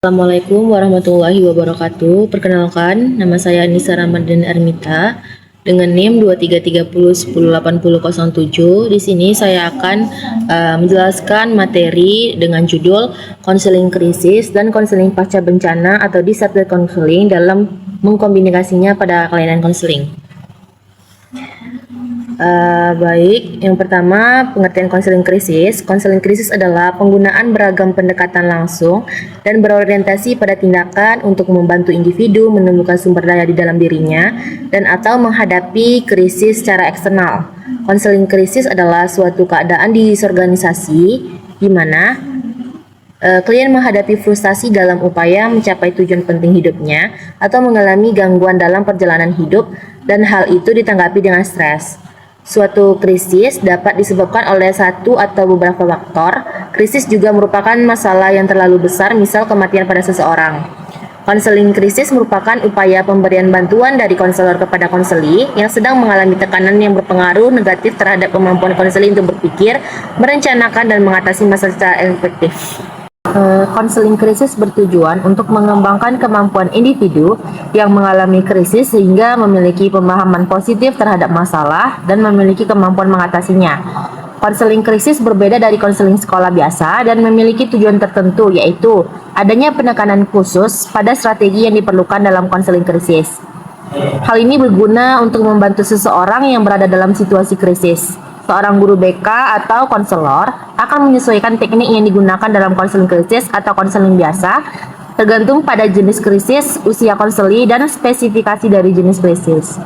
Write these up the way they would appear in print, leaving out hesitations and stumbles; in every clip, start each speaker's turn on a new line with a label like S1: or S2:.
S1: Assalamualaikum warahmatullahi wabarakatuh. Perkenalkan, nama saya Anissa Ramadan Armita dengan NIM 2330108007. Di sini saya akan menjelaskan materi dengan judul konseling krisis dan konseling pasca bencana atau disaster counseling dalam mengkomunikasinya pada kelainan konseling. Baik, yang pertama pengertian konseling krisis. Konseling krisis adalah penggunaan beragam pendekatan langsung dan berorientasi pada tindakan untuk membantu individu menemukan sumber daya di dalam dirinya dan atau menghadapi krisis secara eksternal. Konseling krisis adalah suatu keadaan di organisasi di mana klien menghadapi frustasi dalam upaya mencapai tujuan penting hidupnya atau mengalami gangguan dalam perjalanan hidup dan hal itu ditanggapi dengan stres. Suatu krisis dapat disebabkan oleh satu atau beberapa faktor. Krisis juga merupakan masalah yang terlalu besar, misal kematian pada seseorang. Konseling krisis merupakan upaya pemberian bantuan dari konselor kepada konseli yang sedang mengalami tekanan yang berpengaruh negatif terhadap kemampuan konseli untuk berpikir, merencanakan, dan mengatasi masalah secara efektif. Konseling krisis bertujuan untuk mengembangkan kemampuan individu yang mengalami krisis sehingga memiliki pemahaman positif terhadap masalah dan memiliki kemampuan mengatasinya. Konseling krisis berbeda dari konseling sekolah biasa dan memiliki tujuan tertentu, yaitu adanya penekanan khusus pada strategi yang diperlukan dalam konseling krisis. Hal ini berguna untuk membantu seseorang yang berada dalam situasi krisis. Seorang guru BK atau konselor akan menyesuaikan teknik yang digunakan dalam konseling krisis atau konseling biasa tergantung pada jenis krisis, usia konseli, dan spesifikasi dari jenis krisis.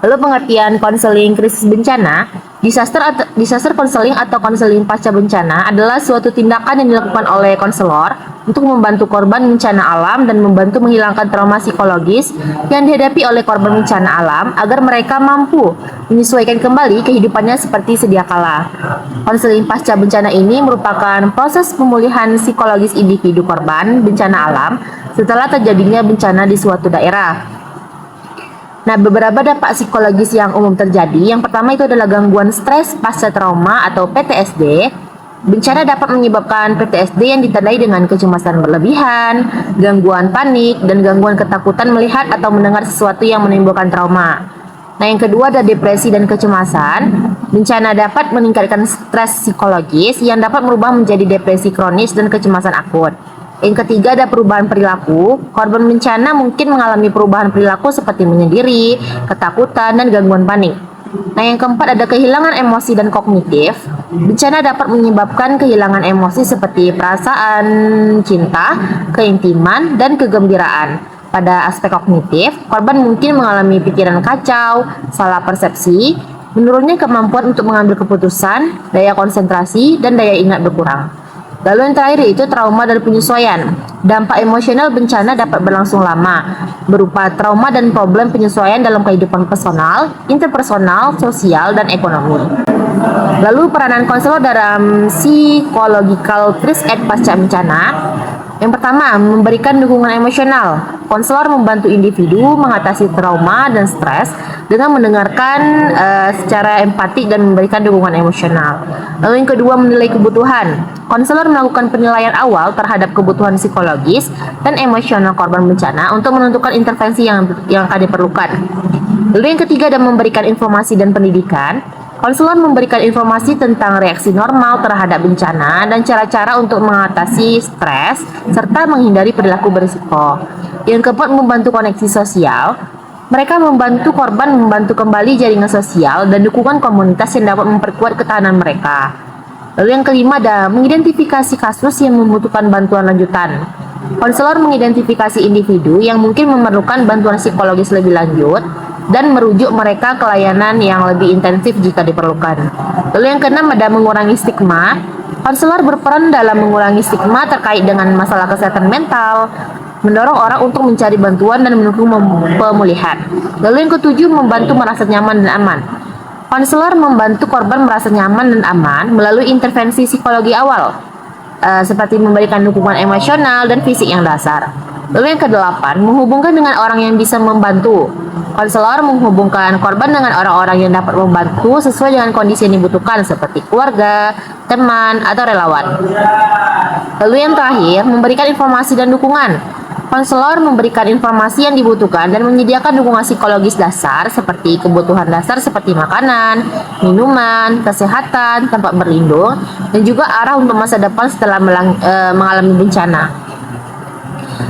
S1: Lalu pengertian konseling krisis bencana, disaster konseling atau konseling pasca bencana adalah suatu tindakan yang dilakukan oleh konselor untuk membantu korban bencana alam dan membantu menghilangkan trauma psikologis yang dihadapi oleh korban bencana alam agar mereka mampu menyesuaikan kembali kehidupannya seperti sedia kala. Konseling pasca bencana ini merupakan proses pemulihan psikologis individu korban bencana alam setelah terjadinya bencana di suatu daerah. Nah, beberapa dampak psikologis yang umum terjadi. Yang pertama itu adalah gangguan stres pasca trauma atau PTSD. Bencana dapat menyebabkan PTSD yang ditandai dengan kecemasan berlebihan, gangguan panik, dan gangguan ketakutan melihat atau mendengar sesuatu yang menimbulkan trauma. Nah, yang kedua ada depresi dan kecemasan. Bencana dapat meningkatkan stres psikologis yang dapat merubah menjadi depresi kronis dan kecemasan akut. Yang ketiga ada perubahan perilaku. Korban bencana mungkin mengalami perubahan perilaku seperti menyendiri, ketakutan, dan gangguan panik. Nah, yang keempat ada kehilangan emosi dan kognitif. Bencana dapat menyebabkan kehilangan emosi seperti perasaan cinta, keintiman, dan kegembiraan. Pada aspek kognitif, korban mungkin mengalami pikiran kacau, salah persepsi, menurunnya kemampuan untuk mengambil keputusan, daya konsentrasi, dan daya ingat berkurang. Lalu yang terakhir yaitu trauma dan penyesuaian. Dampak emosional bencana dapat berlangsung lama, berupa trauma dan problem penyesuaian dalam kehidupan personal, interpersonal, sosial, dan ekonomi. Lalu peranan konselor dalam psychological first aid pasca bencana. Yang pertama, memberikan dukungan emosional. Konselor membantu individu mengatasi trauma dan stres dengan mendengarkan secara empatik dan memberikan dukungan emosional. Lalu yang kedua, menilai kebutuhan. Konselor melakukan penilaian awal terhadap kebutuhan psikologis dan emosional korban bencana untuk menentukan intervensi yang akan diperlukan. Lalu yang ketiga, ada memberikan informasi dan pendidikan. Konselor memberikan informasi tentang reaksi normal terhadap bencana dan cara-cara untuk mengatasi stres serta menghindari perilaku berisiko. Yang keempat, membantu koneksi sosial. Mereka membantu korban membantu kembali jaringan sosial dan dukungan komunitas yang dapat memperkuat ketahanan mereka. Lalu yang kelima ada mengidentifikasi kasus yang membutuhkan bantuan lanjutan. Konselor mengidentifikasi individu yang mungkin memerlukan bantuan psikologis lebih lanjut dan merujuk mereka ke layanan yang lebih intensif jika diperlukan. Lalu yang keenam ada mengurangi stigma. Konselor berperan dalam mengurangi stigma terkait dengan masalah kesehatan mental, mendorong orang untuk mencari bantuan dan mendukung pemulihan. Lalu yang ketujuh, membantu merasa nyaman dan aman. Konselor membantu korban merasa nyaman dan aman melalui intervensi psikologi awal, seperti memberikan dukungan emosional dan fisik yang dasar. Lalu yang kedelapan, menghubungkan dengan orang yang bisa membantu. Konselor menghubungkan korban dengan orang-orang yang dapat membantu sesuai dengan kondisi yang dibutuhkan seperti keluarga, teman, atau relawan. Lalu yang terakhir, memberikan informasi dan dukungan. Konselor memberikan informasi yang dibutuhkan dan menyediakan dukungan psikologis dasar seperti kebutuhan dasar seperti makanan, minuman, kesehatan, tempat berlindung, dan juga arah untuk masa depan setelah mengalami bencana.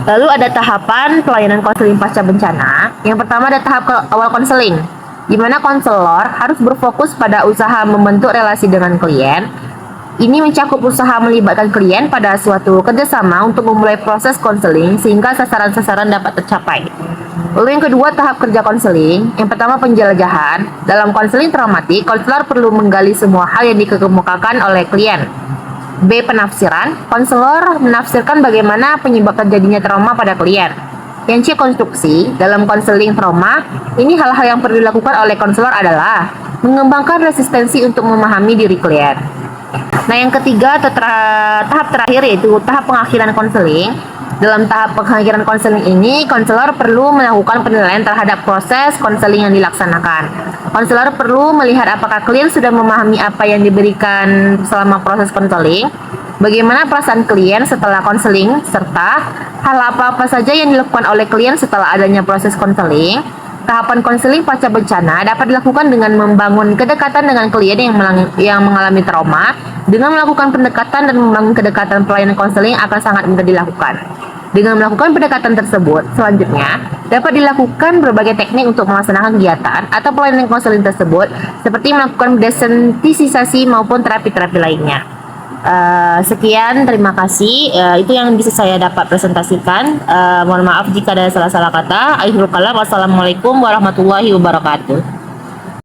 S1: Lalu ada tahapan pelayanan konseling pasca bencana. Yang pertama ada tahap awal konseling, di mana konselor harus berfokus pada usaha membentuk relasi dengan klien. Ini mencakup usaha melibatkan klien pada suatu kerjasama untuk memulai proses konseling sehingga sasaran-sasaran dapat tercapai. Lalu yang kedua, tahap kerja konseling. Yang pertama, penjelajahan. Dalam konseling traumatik, konselor perlu menggali semua hal yang dikemukakan oleh klien. B. Penafsiran. Konselor menafsirkan bagaimana penyebab terjadinya trauma pada klien. Yang C. Konstruksi. Dalam konseling trauma, ini hal-hal yang perlu dilakukan oleh konselor adalah mengembangkan resistensi untuk memahami diri klien. Nah, yang ketiga atau tahap terakhir yaitu tahap pengakhiran konseling. Dalam tahap pengakhiran konseling ini, konselor perlu melakukan penilaian terhadap proses konseling yang dilaksanakan. Konselor perlu melihat apakah klien sudah memahami apa yang diberikan selama proses konseling, bagaimana perasaan klien setelah konseling, serta hal apa-apa saja yang dilakukan oleh klien setelah adanya proses konseling. Tahapan konseling pasca bencana dapat dilakukan dengan membangun kedekatan dengan klien yang mengalami trauma. Dengan melakukan pendekatan dan membangun kedekatan, pelayanan konseling akan sangat mudah dilakukan. Dengan melakukan pendekatan tersebut, selanjutnya dapat dilakukan berbagai teknik untuk melaksanakan kegiatan atau pelayanan konseling tersebut, seperti melakukan desensitisasi maupun terapi-terapi lainnya. Sekian, terima kasih. Itu yang bisa saya dapat presentasikan. Mohon maaf jika ada salah-salah kata. Akhirul kalam, wassalamualaikum warahmatullahi wabarakatuh.